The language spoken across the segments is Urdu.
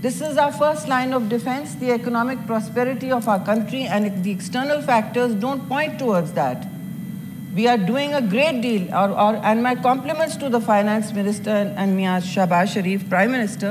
This is our first line of defense. The economic prosperity of our country and the external factors don't point towards that. We are doing a great deal, and my compliments to the finance minister and Mia Shahbaz Sharif, Prime Minister.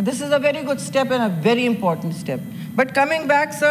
This is a very good step and a very important step. But coming back, sir,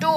2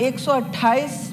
128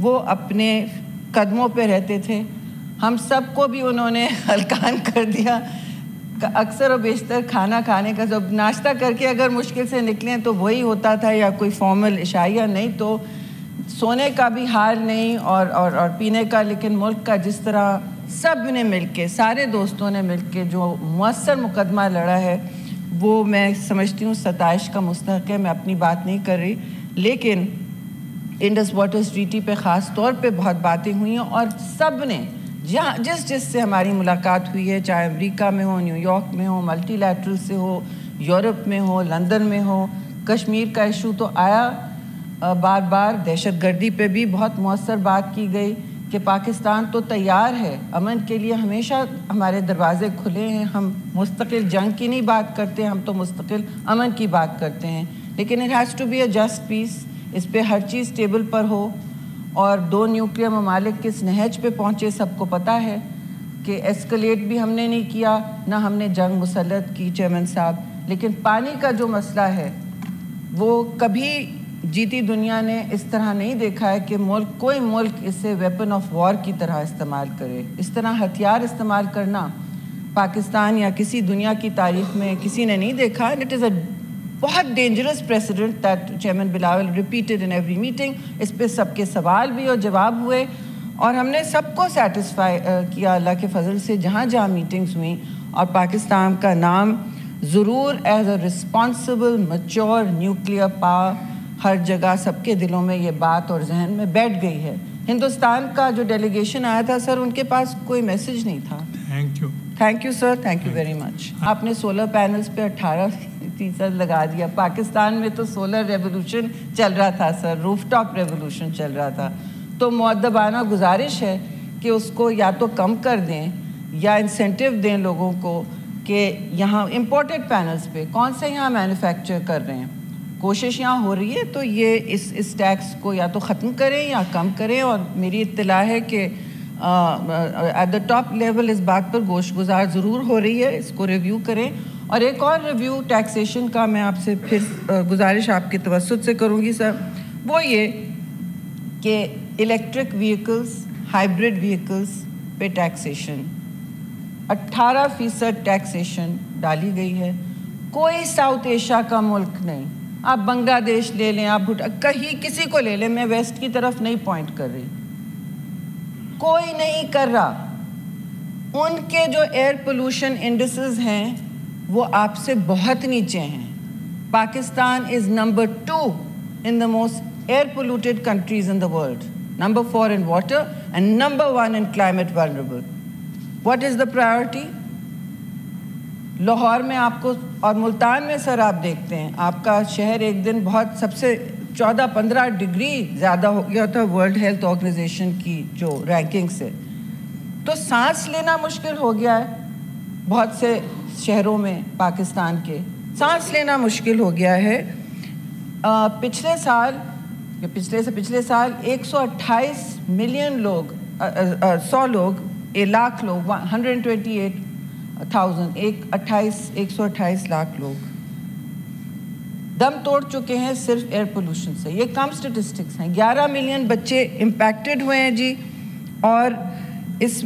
وہ اپنے قدموں پہ رہتے تھے. ہم سب کو بھی انہوں نے ہلکان کر دیا. اکثر و بیشتر کھانا کھانے کا جب ناشتہ کر کے اگر مشکل سے نکلیں تو وہی ہوتا تھا, یا کوئی فارمل عشائیہ نہیں تو سونے کا بھی حال نہیں اور پینے کا. لیکن ملک کا جس طرح سب نے مل کے, سارے دوستوں نے مل کے جو مؤثر مقدمہ لڑا ہے, وہ میں سمجھتی ہوں ستائش کا مستحق ہے. میں اپنی بات نہیں کر رہی, لیکن انڈس واٹرز ٹریٹی پہ خاص طور پہ بہت باتیں ہوئی ہیں, اور سب نے جس سے ہماری ملاقات ہوئی ہے, چاہے امریکہ میں ہو, نیو یارک میں ہو, ملٹی لیٹرل سے ہو, یورپ میں ہو, لندن میں ہو, کشمیر کا ایشو تو آیا بار بار. دہشت گردی پہ بھی بہت مؤثر بات کی گئی کہ پاکستان تو تیار ہے امن کے لیے, ہمیشہ ہمارے دروازے کھلے ہیں. ہم مستقل جنگ کی نہیں بات کرتے, ہم تو مستقل امن کی بات کرتے ہیں. لیکن it has to be a just peace. اس پہ ہر چیز ٹیبل پر ہو, اور 2 نیوکلیئر ممالک کس نہج پہ پہنچے سب کو پتہ ہے کہ ایسکلیٹ بھی ہم نے نہیں کیا, نہ ہم نے جنگ مسلط کی چیئرمین صاحب. لیکن پانی کا جو مسئلہ ہے وہ کبھی جیتی دنیا نے اس طرح نہیں دیکھا ہے کہ کوئی ملک اسے ویپن آف وار کی طرح استعمال کرے. اس طرح ہتھیار استعمال کرنا پاکستان یا کسی دنیا کی تاریخ میں کسی نے نہیں دیکھا. اٹ از اے بہت dangerous precedent that chairman Bilawal repeated in every meeting. اس پہ سب کے سوال بھی اور جواب ہوئے, اور ہم نے سب کو سیٹسفائی کیا اللہ کے فضل سے جہاں جہاں میٹنگز ہوئیں. اور پاکستان کا نام ضرور as a responsible mature nuclear power ہر جگہ سب کے دلوں میں یہ بات اور ذہن میں بیٹھ گئی ہے. ہندوستان کا جو ڈیلیگیشن آیا تھا سر, ان کے پاس کوئی میسج نہیں تھا. Thank you sir, thank you very much. آپ نے سولر پینلز پہ 18% لگا دیا. پاکستان میں تو سولر ریولوشن چل رہا تھا سر, روف ٹاپ ریولوشن چل رہا تھا. تو مؤدبانہ گزارش ہے کہ اس کو یا تو کم کر دیں یا انسینٹیو دیں لوگوں کو کہ یہاں امپورٹڈ پینلز پہ کون سے یہاں مینوفیکچر کر رہے ہیں. کوشش یہاں ہو رہی ہے تو یہ اس ٹیکس کو یا تو ختم کریں یا کم کریں. اور میری اطلاع ہے کہ ایٹ دا ٹاپ لیول اس بات پر گوش گزار ضرور ہو رہی ہے, اس کو ریویو کریں. اور ایک اور ریویو ٹیکسیشن کا میں آپ سے پھر گزارش آپ کے توسط سے کروں گی سر, وہ یہ کہ الیکٹرک وہیکلس, ہائیبرڈ وہیکلس پہ ٹیکسیشن 18% ٹیکسیشن ڈالی گئی ہے. کوئی ساؤتھ ایشیا کا ملک نہیں, آپ بنگلہ دیش لے لیں, آپ کہیں کسی کو لے لیں, میں ویسٹ کی طرف نہیں پوائنٹ کر رہی, کوئی نہیں کر رہا. ان کے جو ایئر پولوشن انڈیسز ہیں وہ آپ سے بہت نیچے ہیں. Pakistan is number 2 in the most air polluted countries in the world, number 4 in water and number 1 in climate vulnerable. What is the priority? Lahore میں آپ کو اور ملتان میں سر آپ دیکھتے ہیں آپ کا شہر ایک دن بہت سب سے 14-15 ڈگری زیادہ ہو گیا تھا ورلڈ ہیلتھ آرگنائزیشن کی جو رینکنگ سے. تو سانس لینا مشکل ہو گیا ہے بہت سے شہروں میں پاکستان کے, سانس لینا مشکل ہو گیا ہے. پچھلے سال 128 ملین لوگ, 100 لوگ, 1 لاکھ لوگ, 128 لاکھ لوگ دم توڑ چکے ہیں صرف ایئر پولوشن سے. یہ کم سٹیٹسٹکس ہیں. 11 ملین بچے امپیکٹڈ ہوئے ہیں جی, اور اس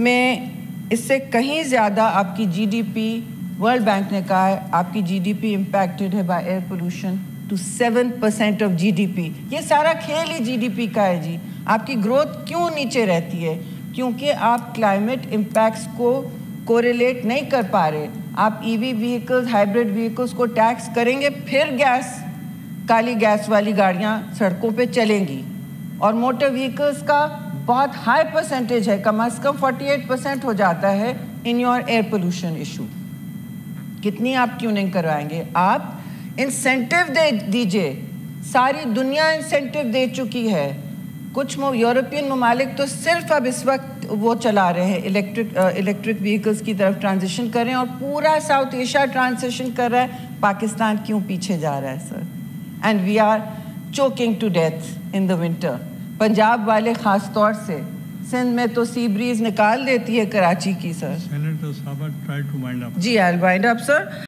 سے کہیں زیادہ آپ کی G D P, World Bank نے کہا ہے آپ کی جی ڈی پی امپیکٹڈ ہے by air pollution to 7% of G D P. یہ سارا کھیل ہی جی ڈی پی کا ہے جی. آپ کی گروتھ کیوں نیچے رہتی ہے؟ کیونکہ آپ کلائمیٹ امپیکٹس کو کوریلیٹ نہیں کر پا رہے. آپ ای وی وہیکلز, ہائیبرڈ وہیکلز کو ٹیکس کریں گے, پھر کالی گیس والی گاڑیاں سڑکوں پہ چلیں گی, اور موٹر وہیکلز کا بہت ہائی پرسنٹیج ہے, کم از کم 48% ہو جاتا ہے in your air pollution issue. کتنی آپ ٹیوننگ کروائیں گے؟ آپ انسینٹیو دے دیجئے. ساری دنیا انسینٹیو دے چکی ہے. کچھ یورپین ممالک تو صرف اب اس وقت وہ چلا رہے ہیں الیکٹرک وہیکلز کی طرف ٹرانزیشن کر رہے ہیں, اور پورا ساؤتھ ایشیا ٹرانزیشن کر رہا ہے. پاکستان کیوں پیچھے جا رہا ہے sir? And we are choking to death in the winter. Punjab والے خاص طور سے, سندھ میں تو سی بریز نکال دیتی ہے کراچی کی سر. جی آئی ول وائنڈ اپ سر.